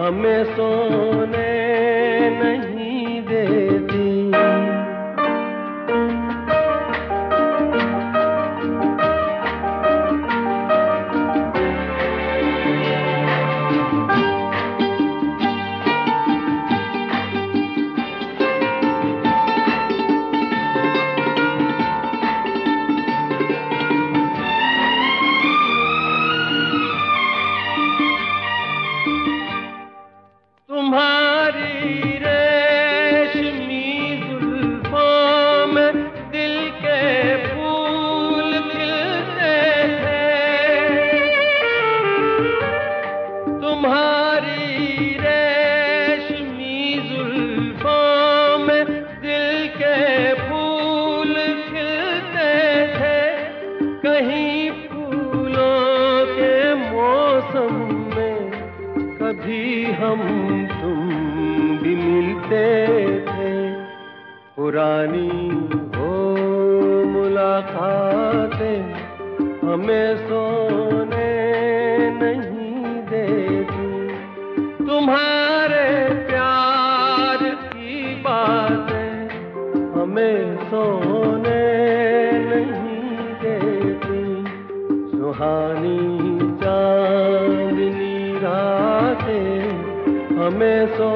हमें सोने नहीं देती। तुम्हारी रेशमी जुल्फों में दिल के फूल खिलते थे। तुम्हारी रेशमी जुल्फों में दिल के फूल खिलते थे। कहीं फूलों के मौसम में कभी हम तुम भी मिलते थे। पुरानी हो मुलाकातें हमें सोने नहीं देती। तुम्हारे प्यार की बातें हमें सोने नहीं देती। सुहानी चांदनी रातें हमें सो